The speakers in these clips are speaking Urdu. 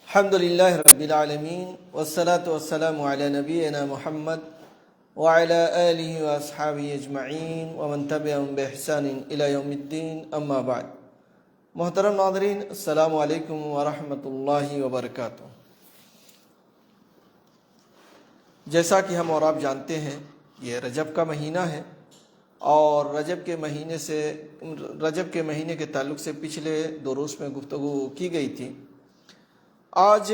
الحمد للہ رب العالمین والصلاة والسلام علی نبینا محمد وعلی آلہ واصحابہ اجمعین ومن تبعهم بإحسان الی یوم الدین اما بعد۔ محترم ناظرین، السلام علیکم ورحمۃ اللہ وبرکاتہ۔ جیسا کہ ہم اور آپ جانتے ہیں، یہ رجب کا مہینہ ہے اور رجب کے مہینے کے تعلق سے پچھلے دروس میں گفتگو کی گئی تھی۔ آج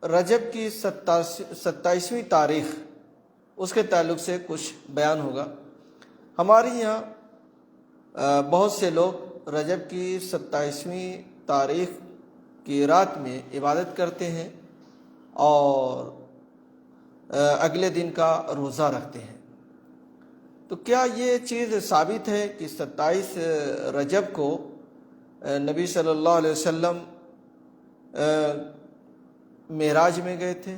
رجب کی 27ویں تاریخ، اس کے تعلق سے کچھ بیان ہوگا۔ ہمارے یہاں بہت سے لوگ رجب کی 27ویں تاریخ کی رات میں عبادت کرتے ہیں اور اگلے دن کا روزہ رکھتے ہیں۔ تو کیا یہ چیز ثابت ہے کہ 27 رجب کو نبی صلی اللہ علیہ وسلم معراج میں گئے تھے؟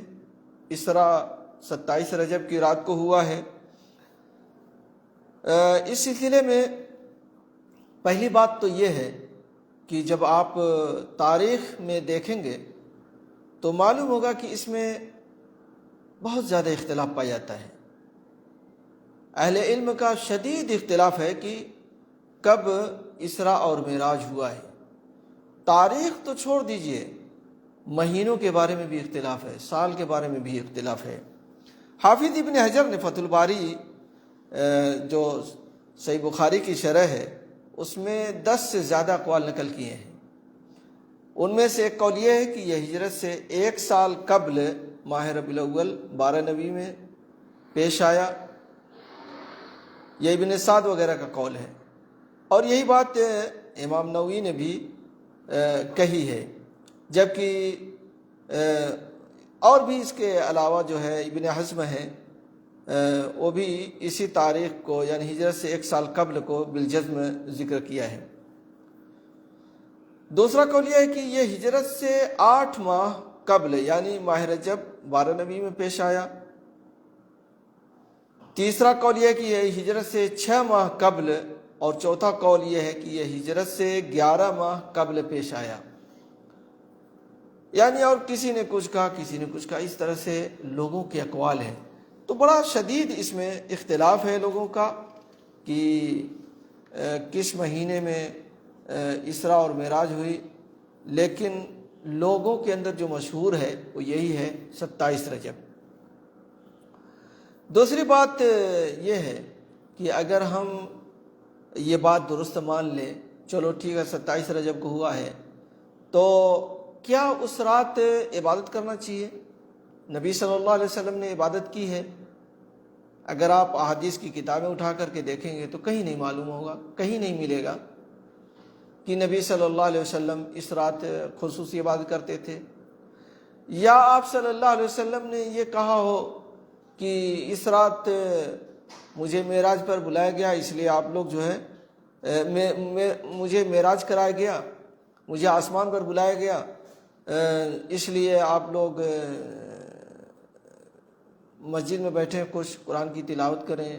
اسرا 27 رجب کی رات کو ہوا ہے۔ اس سلسلے میں پہلی بات تو یہ ہے کہ جب آپ تاریخ میں دیکھیں گے تو معلوم ہوگا کہ اس میں بہت زیادہ اختلاف پایا جاتا ہے۔ اہل علم کا شدید اختلاف ہے کہ کب اسرا اور معراج ہوا ہے۔ تاریخ تو چھوڑ دیجئے، مہینوں کے بارے میں بھی اختلاف ہے، سال کے بارے میں بھی اختلاف ہے۔ حافظ ابن حجر نے فتح الباری جو صحیح بخاری کی شرح ہے، اس میں 10 سے زیادہ اقوال نقل کیے ہیں۔ ان میں سے ایک قول یہ ہے کہ یہ ہجرت سے 1 سال قبل ماہ ربیع الاول 12 نبی میں پیش آیا۔ یہ ابن سعد وغیرہ کا قول ہے، اور یہی بات امام نووی نے بھی کہی ہے، جبکہ اور بھی اس کے علاوہ جو ہے ابن حزم ہے، وہ بھی اسی تاریخ کو یعنی ہجرت سے 1 سال قبل کو بالجزم ذکر کیا ہے۔ دوسرا قول یہ ہے کہ یہ ہجرت سے 8 ماہ قبل یعنی ماہ رجب 12 نبی میں پیش آیا۔ تیسرا قول یہ ہے کہ یہ ہجرت سے 6 ماہ قبل، اور چوتھا قول یہ ہے کہ یہ ہجرت سے 11 ماہ قبل پیش آیا۔ یعنی اور کسی نے کچھ کہا، کسی نے کچھ کہا، اس طرح سے لوگوں کے اقوال ہیں۔ تو بڑا شدید اس میں اختلاف ہے لوگوں کا کہ کس مہینے میں اسرا اور معراج ہوئی، لیکن لوگوں کے اندر جو مشہور ہے وہ یہی ہے 27 رجب۔ دوسری بات یہ ہے کہ اگر ہم یہ بات درست مان لیں، چلو ٹھیک ہے 27 رجب کو ہوا ہے، تو کیا اس رات عبادت کرنا چاہیے؟ نبی صلی اللہ علیہ وسلم نے عبادت کی ہے۔ اگر آپ احادیث کی کتابیں اٹھا کر کے دیکھیں گے تو کہیں نہیں معلوم ہوگا، کہیں نہیں ملے گا کہ نبی صلی اللہ علیہ وسلم اس رات خصوصی عبادت کرتے تھے، یا آپ صلی اللہ علیہ وسلم نے یہ کہا ہو کہ اس رات مجھے معراج پر بلایا گیا، اس لیے آپ لوگ جو ہے مجھے معراج کرایا گیا، مجھے آسمان پر بلایا گیا، اس لیے آپ لوگ مسجد میں بیٹھیں، کچھ قرآن کی تلاوت کریں،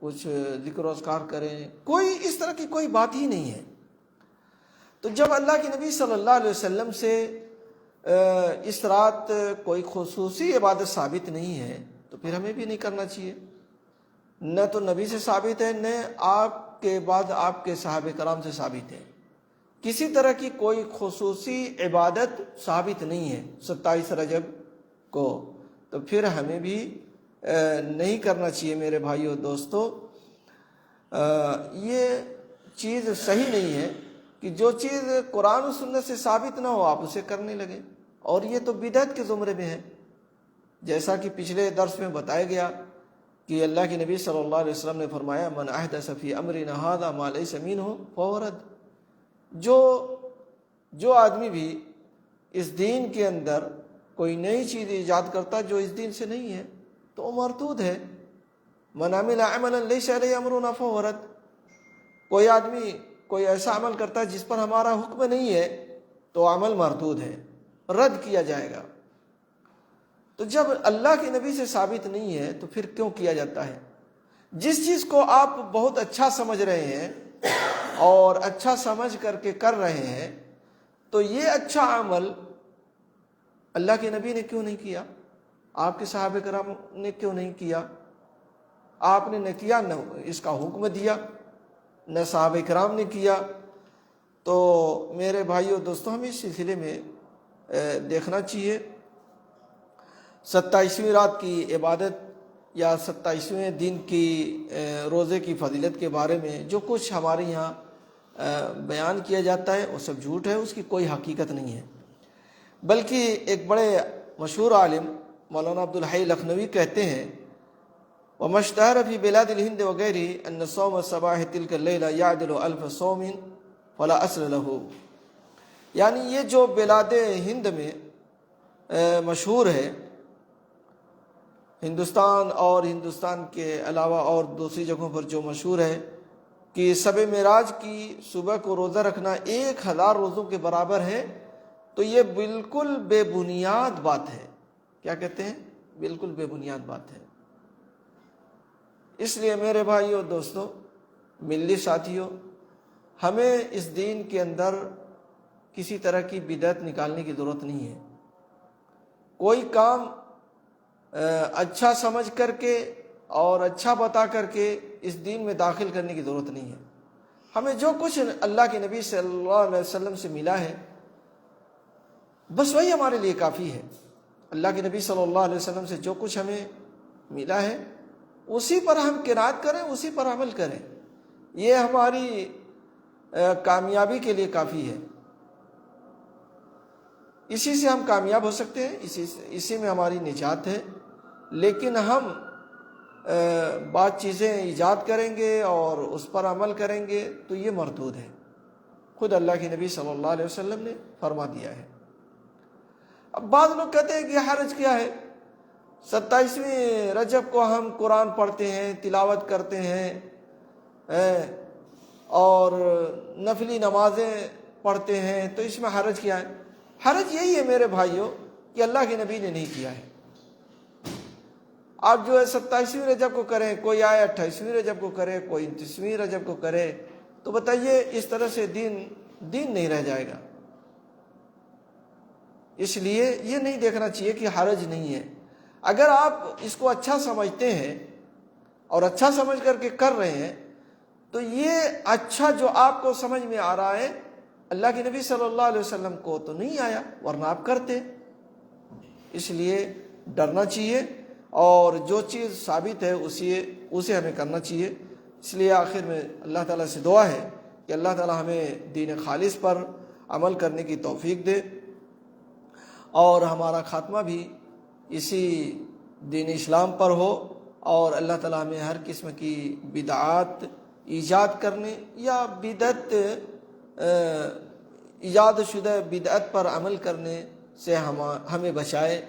کچھ ذکر و اذکار کریں۔ کوئی اس طرح کی کوئی بات ہی نہیں ہے۔ تو جب اللہ کے نبی صلی اللہ علیہ وسلم سے اس رات کوئی خصوصی عبادت ثابت نہیں ہے تو پھر ہمیں بھی نہیں کرنا چاہیے۔ نہ تو نبی سے ثابت ہے، نہ آپ کے بعد آپ کے صحابہ کرام سے ثابت ہے۔ کسی طرح کی کوئی خصوصی عبادت ثابت نہیں ہے 27 رجب کو، تو پھر ہمیں بھی نہیں کرنا چاہیے میرے بھائیو دوستو۔ یہ چیز صحیح نہیں ہے کہ جو چیز قرآن و سنت سے ثابت نہ ہو آپ اسے کرنے لگیں، اور یہ تو بدعت کے زمرے میں ہے۔ جیسا کہ پچھلے درس میں بتایا گیا کہ اللہ کے نبی صلی اللہ علیہ وسلم نے فرمایا من احدث فی امرنا ھذا ما لیس منہ فہو رد۔ جو آدمی بھی اس دین کے اندر کوئی نئی چیز ایجاد کرتا جو اس دین سے نہیں ہے تو وہ مردود ہے۔ من عمل عملا لیس علیہ امرنا فہو رد۔ کوئی آدمی کوئی ایسا عمل کرتا ہے جس پر ہمارا حکم نہیں ہے تو عمل مردود ہے، رد کیا جائے گا۔ تو جب اللہ کے نبی سے ثابت نہیں ہے تو پھر کیوں کیا جاتا ہے؟ جس چیز کو آپ بہت اچھا سمجھ رہے ہیں اور اچھا سمجھ کر کے کر رہے ہیں، تو یہ اچھا عمل اللہ کے نبی نے کیوں نہیں کیا؟ آپ کے صحابہ کرام نے کیوں نہیں کیا؟ آپ نے نہ کیا، نہ اس کا حکم دیا، نہ صحابہ کرام نے کیا۔ تو میرے بھائیو دوستوں، ہمیں اس سلسلے میں دیکھنا چاہیے 27ویں رات کی عبادت یا 27ویں دن کی روزے کی فضیلت کے بارے میں جو کچھ ہمارے یہاں بیان کیا جاتا ہے وہ سب جھوٹ ہے، اس کی کوئی حقیقت نہیں ہے۔ بلکہ ایک بڑے مشہور عالم مولانا عبدالحی لکھنوی کہتے ہیں وَمَا اشْتَهَرَ فِي بِلَادِ الْهِنْدِ وَغَيْرِهِ أَنَّ صَوْمَ صَبَاحِ تِلْكَ اللَّيْلَ يَعْدِلُ أَلْفَ صَوْمٍ فَلَا أَصْلَ لَهُ، یعنی یہ جو بلاد ہند میں مشہور ہے، ہندوستان اور ہندوستان کے علاوہ اور دوسری جگہوں پر جو مشہور ہے کہ شب معراج کی صبح کو روزہ رکھنا 1000 روزوں کے برابر ہے، تو یہ بالکل بے بنیاد بات ہے۔ کیا کہتے ہیں؟ بالکل بے بنیاد بات ہے۔ اس لیے میرے بھائیوں دوستوں، ملی ساتھیوں، ہمیں اس دین کے اندر کسی طرح کی بدعت نکالنے کی ضرورت نہیں ہے۔ کوئی کام اچھا سمجھ کر کے اور اچھا بتا کر کے اس دین میں داخل کرنے کی ضرورت نہیں ہے۔ ہمیں جو کچھ اللہ کے نبی صلی اللہ علیہ وسلم سے ملا ہے بس وہی ہمارے لیے کافی ہے۔ اللہ کے نبی صلی اللہ علیہ وسلم سے جو کچھ ہمیں ملا ہے اسی پر ہم قناعت کریں، اسی پر عمل کریں، یہ ہماری کامیابی کے لیے کافی ہے۔ اسی سے ہم کامیاب ہو سکتے ہیں، اسی میں ہماری نجات ہے۔ لیکن ہم بعض چیزیں ایجاد کریں گے اور اس پر عمل کریں گے تو یہ مردود ہے، خود اللہ کے نبی صلی اللہ علیہ وسلم نے فرما دیا ہے۔ اب بعض لوگ کہتے ہیں کہ حرج کیا ہے، 27ویں رجب کو ہم قرآن پڑھتے ہیں، تلاوت کرتے ہیں اور نفلی نمازیں پڑھتے ہیں، تو اس میں حرج کیا ہے؟ حرج یہی ہے میرے بھائیوں کہ اللہ کے نبی نے نہیں کیا ہے۔ آپ جو ہے 27ویں رجب کو کریں، کوئی آئے 28ویں رجب کو کرے، کوئی 29ویں رجب کو کرے، تو بتائیے اس طرح سے دین نہیں رہ جائے گا۔ اس لیے یہ نہیں دیکھنا چاہیے کہ حرج نہیں ہے۔ اگر آپ اس کو اچھا سمجھتے ہیں اور اچھا سمجھ کر کے کر رہے ہیں تو یہ اچھا جو آپ کو سمجھ میں آ رہا ہے اللہ کے نبی صلی اللہ علیہ وسلم کو تو نہیں آیا، ورنہ آپ کرتے۔ اس لیے ڈرنا چاہیے اور جو چیز ثابت ہے اسے ہمیں کرنا چاہیے۔ اس لیے آخر میں اللہ تعالیٰ سے دعا ہے کہ اللہ تعالیٰ ہمیں دین خالص پر عمل کرنے کی توفیق دے اور ہمارا خاتمہ بھی اسی دین اسلام پر ہو، اور اللہ تعالیٰ ہمیں ہر قسم کی بدعات ایجاد کرنے یا بدعت ایجاد شدہ بدعت پر عمل کرنے سے ہمیں بچائے،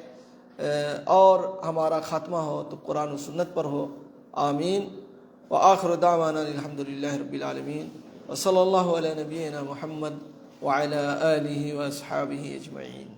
اور ہمارا خاتمہ ہو تو قرآن و سنت پر ہو۔ آمین۔ وآخر دعوانا الحمدللہ رب العالمین، وصلی اللہ علی نبینا محمد وعلی آلہ واصحابہ اجمعین۔